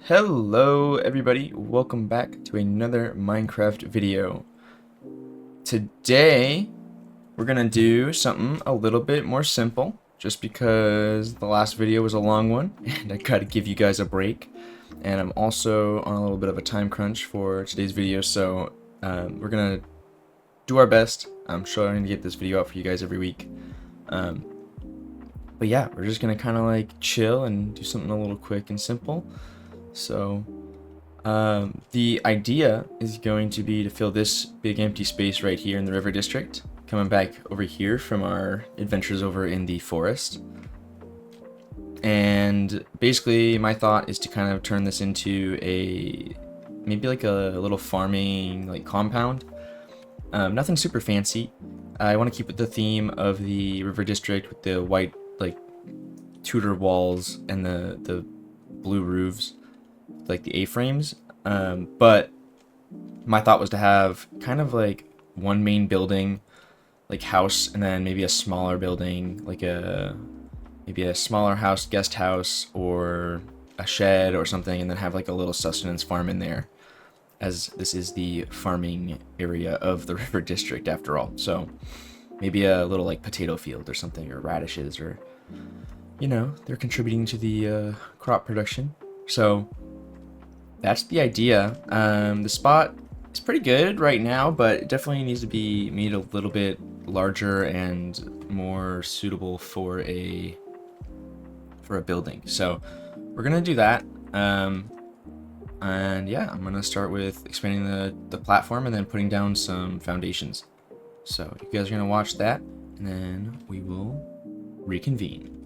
Hello everybody, welcome back to another Minecraft video. Today we're gonna do something a little bit more simple, just because the last video was a long one and I gotta give you guys a break, and I'm also on a little bit of a time crunch for today's video, so we're gonna do our best. I'm trying to get this video out for you guys every week, but yeah, we're just gonna kind of like chill and do something a little quick and simple. So the idea is going to be to fill this big empty space right here in the river district, coming back over here from our adventures over in the forest. And basically my thought is to kind of turn this into maybe like a little farming like compound. Nothing super fancy. I want to keep with the theme of the river district with the white like Tudor walls and the blue roofs, like the A-frames, but my thought was to have kind of like one main building, like house, and then maybe a smaller building, like maybe a smaller house, guest house, or a shed or something, and then have like a little sustenance farm in there, as this is the farming area of the river district after all. So maybe a little like potato field or something, or radishes, or they're contributing to the crop production. So that's the idea. The spot is pretty good right now, but it definitely needs to be made a little bit larger and more suitable for a building. So we're gonna do that. And yeah, I'm gonna start with expanding the platform and then putting down some foundations. So you guys are gonna watch that, and then we will reconvene.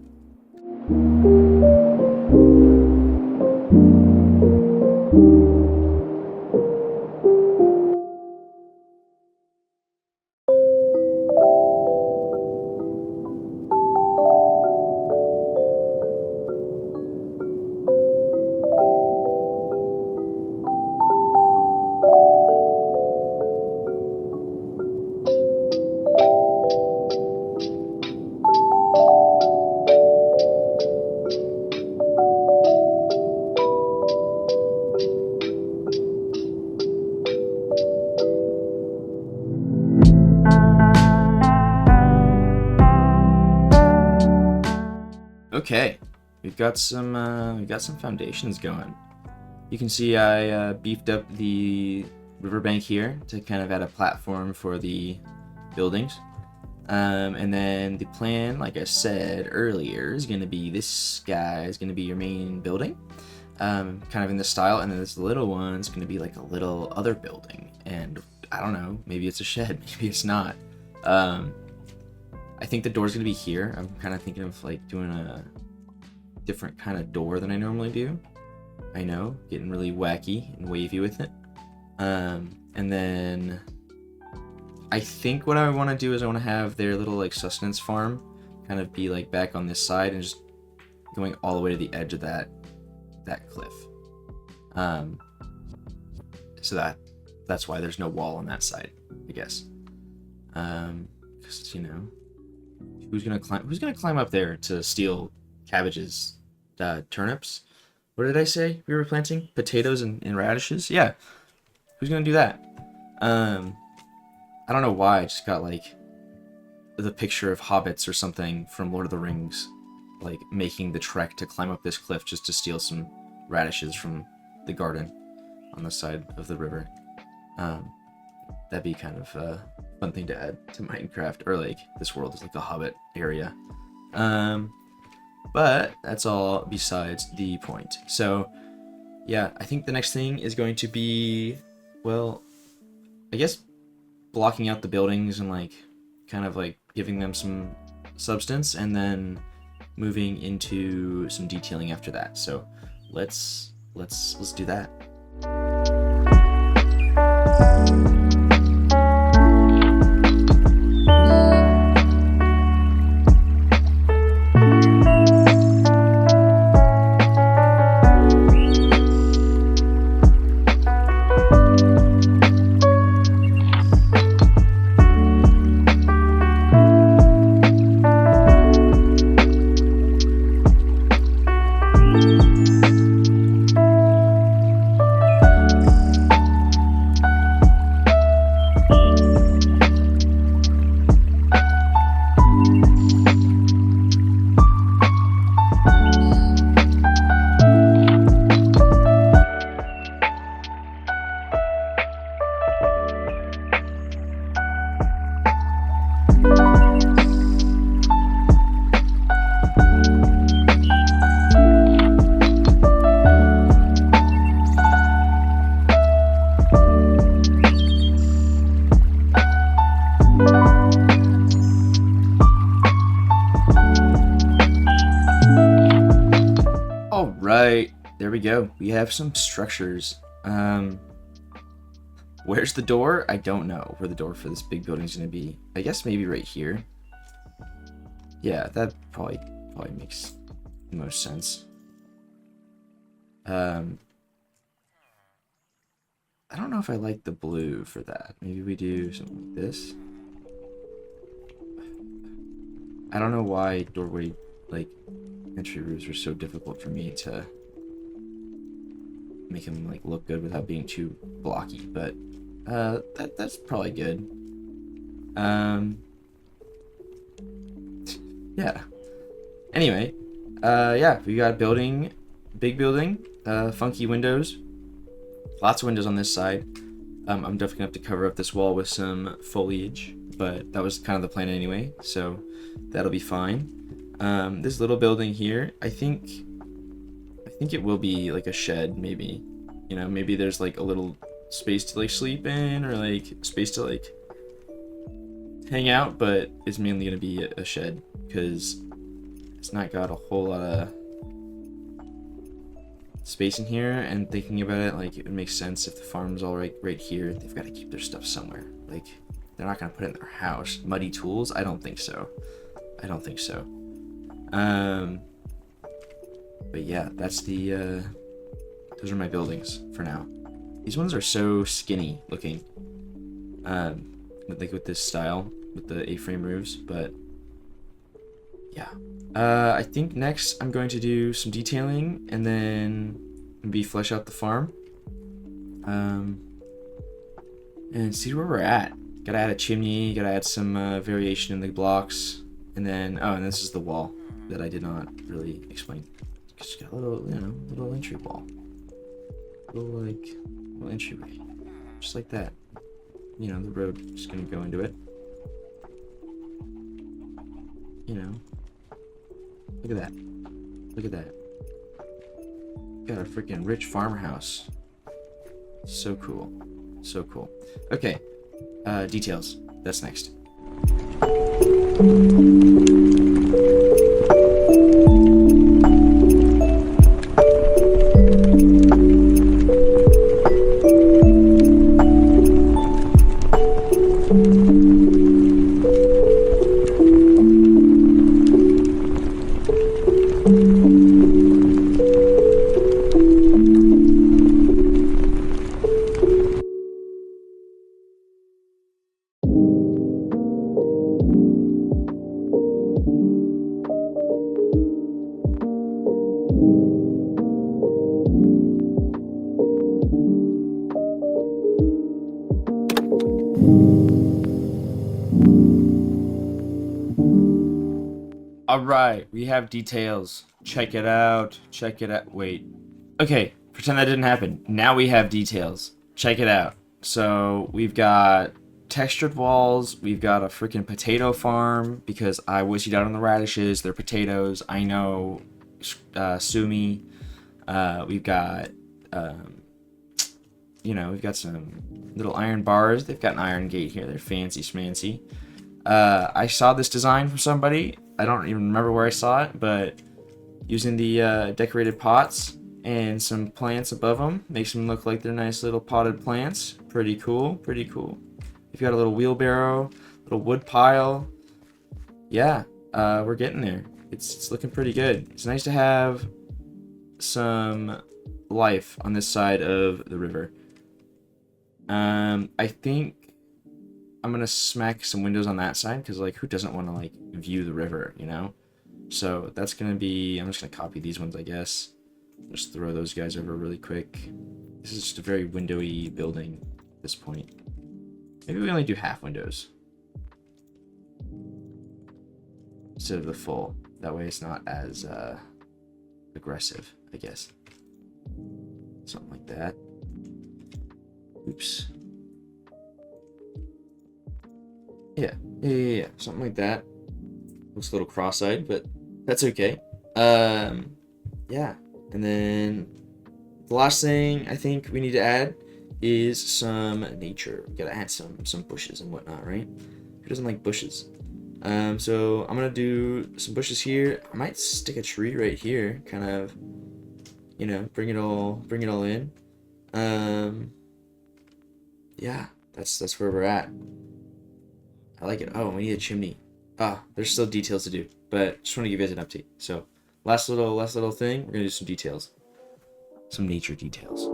Okay, we've got some foundations going. You can see I beefed up the riverbank here to kind of add a platform for the buildings. And then the plan, like I said earlier, is going to be this guy is going to be your main building, kind of in this style, and then this little one's going to be like a little other building. And I don't know, maybe it's a shed, maybe it's not. I think the door's gonna be here. I'm kind of thinking of like doing a different kind of door than I normally do. I know, getting really wacky and wavy with it. And then I think what I want to do is I want to have their little like sustenance farm kind of be like back on this side and just going all the way to the edge of that cliff. So that's why there's no wall on that side, I guess. Because who's gonna climb up there to steal cabbages, turnips? What did I say we were planting? Potatoes and radishes? Yeah. Who's gonna do that? I don't know why I just got like the picture of hobbits or something from Lord of the Rings, like making the trek to climb up this cliff just to steal some radishes from the garden on the side of the river. That'd be kind of a fun thing to add to Minecraft, or like this world is like a hobbit area. But that's all besides the point. So yeah, I think the next thing is going to be, well, I guess blocking out the buildings and like kind of like giving them some substance, and then moving into some detailing after that. So let's do that. go. We have some structures. Where's the door? I don't know where the door for this big building is going to be. I guess maybe right here. Yeah, that probably makes the most sense. I don't know if I like the blue for that. Maybe we do something like this. I don't know why doorway, like, entry roofs are so difficult for me to make them like look good without being too blocky, but that's probably good. Yeah. Anyway, yeah, we got a building, big building, funky windows, lots of windows on this side. I'm definitely gonna have to cover up this wall with some foliage, but that was kind of the plan anyway, so that'll be fine. This little building here, I think it will be like a shed, maybe. You know, maybe there's like a little space to like sleep in, or like space to like hang out, but it's mainly gonna be a shed because it's not got a whole lot of space in here. And thinking about it, like, it makes sense if the farm's all right here. They've got to keep their stuff somewhere. Like, they're not gonna put it in their house. Muddy tools? I don't think so. But yeah, that's the those are my buildings for now. These ones are so skinny looking, with this style with the A-frame roofs. But yeah, I think next I'm going to do some detailing and then maybe flesh out the farm, and see where we're at. Gotta add a chimney, gotta add some variation in the blocks, and then and this is the wall that I did not really explain. It's got a little, little entry wall, little entryway, just like that. The road is gonna go into it. Look at that. Look at that. Got a freaking rich farmhouse. So cool. So cool. Okay. Details. That's next. Alright, we have details. Check it out. Check it out. Wait. Okay, pretend that didn't happen. Now we have details. Check it out. So, we've got textured walls. We've got a freaking potato farm because I wished out on the radishes. They're potatoes. I know. Sue me. We've got, we've got some little iron bars. They've got an iron gate here. They're fancy schmancy. I saw this design from somebody. I don't even remember where I saw it, but using the decorated pots and some plants above them makes them look like they're nice little potted plants. Pretty cool, pretty cool. You've got a little wheelbarrow, little wood pile. Yeah, we're getting there. It's looking pretty good. It's nice to have some life on this side of the river. I think I'm gonna smack some windows on that side because, like, who doesn't want to like view the river, So that's gonna be. I'm just gonna copy these ones, I guess. Just throw those guys over really quick. This is just a very windowy building at this point. Maybe we only do half windows instead of the full. That way it's not as aggressive, I guess. Something like that. Oops. Yeah, something like that. Looks a little cross-eyed, but that's okay. Yeah, and then the last thing I think we need to add is some nature. We gotta add some bushes and whatnot, right? Who doesn't like bushes? So I'm gonna do some bushes here. I might stick a tree right here, kind of You know, bring it all in. Yeah, that's where we're at. I like it. Oh, we need a chimney. Ah, there's still details to do, but just want to give you guys an update. So, last little thing. We're gonna do some details, some nature details.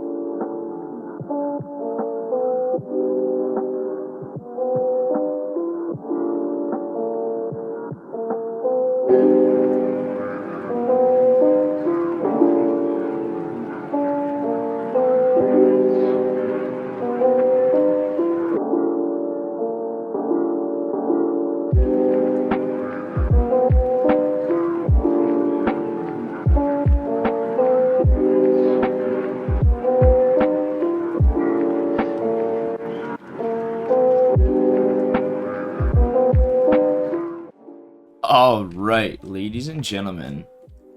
All right, ladies and gentlemen,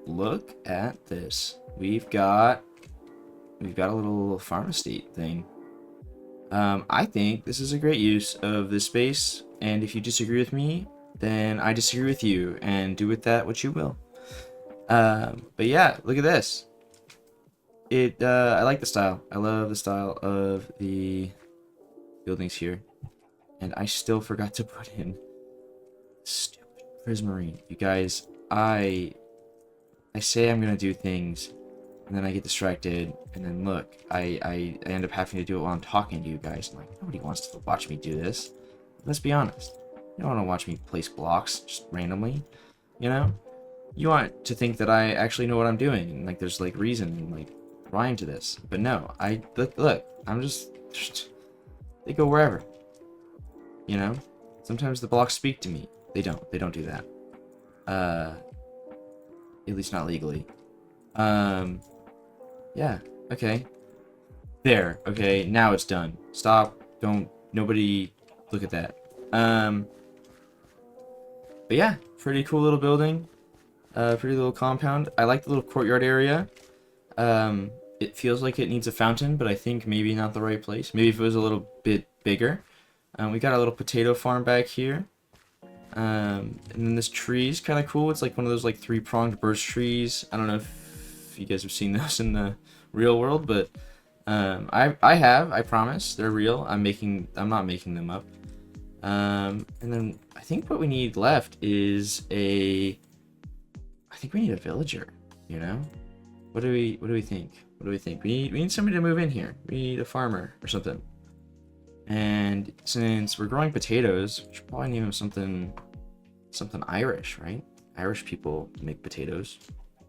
look at this. We've got a little farm estate thing. I think this is a great use of this space, and if you disagree with me, then I disagree with you, and do with that what you will. But yeah, look at this. I like the style. I love the style of the buildings here, and I still forgot to put in stupid prismarine. You guys, I say I'm gonna do things, and then I get distracted, and then look, I end up having to do it while I'm talking to you guys. I'm like, nobody wants to watch me do this. Let's be honest. You don't want to watch me place blocks just randomly, you know? You want to think that I actually know what I'm doing, and like there's like reason and like rhyme to this. But no, look, I'm just they go wherever. You know? Sometimes the blocks speak to me. They don't do that. At least not legally. Yeah, okay. There, okay, now it's done. Stop, nobody look at that. But yeah, pretty cool little building. Pretty little compound. I like the little courtyard area. It feels like it needs a fountain, but I think maybe not the right place. Maybe if it was a little bit bigger. We got a little potato farm back here. And then this tree is kind of cool. It's like one of those like three-pronged birch trees. I don't know if you guys have seen those in the real world, but I promise they're real. I'm not making them up. And then I think what we need left is I think we need a villager, you know? What do we think? What do we think? We need somebody to move in here. We need a farmer or something. And since we're growing potatoes, we should probably name them something Irish, right? Irish people make potatoes.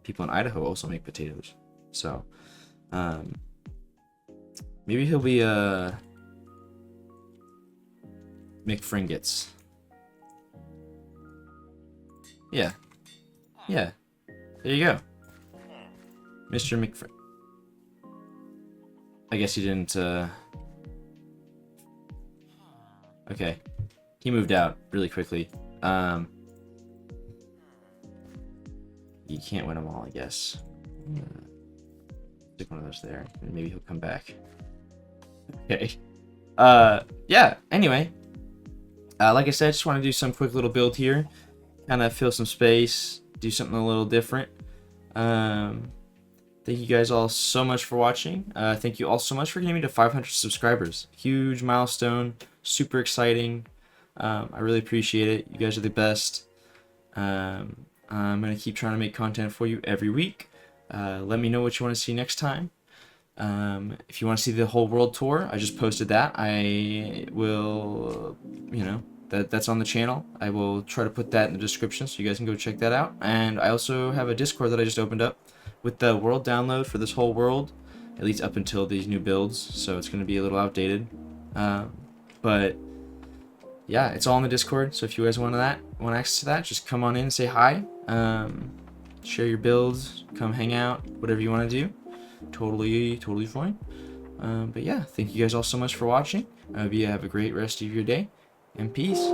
People in Idaho also make potatoes. So, maybe he'll be McFringets. Yeah. Yeah. There you go. Mr. McFring. I guess he didn't, Okay. He moved out really quickly. You can't win them all, I guess. Stick one of those there, and maybe he'll come back. Okay. Yeah, anyway. Like I said, just want to do some quick little build here. Kind of fill some space, do something a little different. Thank you guys all so much for watching. Thank you all so much for getting me to 500 subscribers. Huge milestone, super exciting. I really appreciate it. You guys are the best. I'm going to keep trying to make content for you every week. Let me know what you want to see next time. If you want to see the whole world tour, I just posted that. I will, that's on the channel. I will try to put that in the description so you guys can go check that out. And I also have a Discord that I just opened up with the world download for this whole world, at least up until these new builds. So it's going to be a little outdated. But yeah, it's all in the Discord. So if you guys want access to that, just come on in and say hi. Share your builds, come hang out, whatever you want to do. Totally fine. But yeah, thank you guys all so much for watching. I hope you have a great rest of your day, and peace.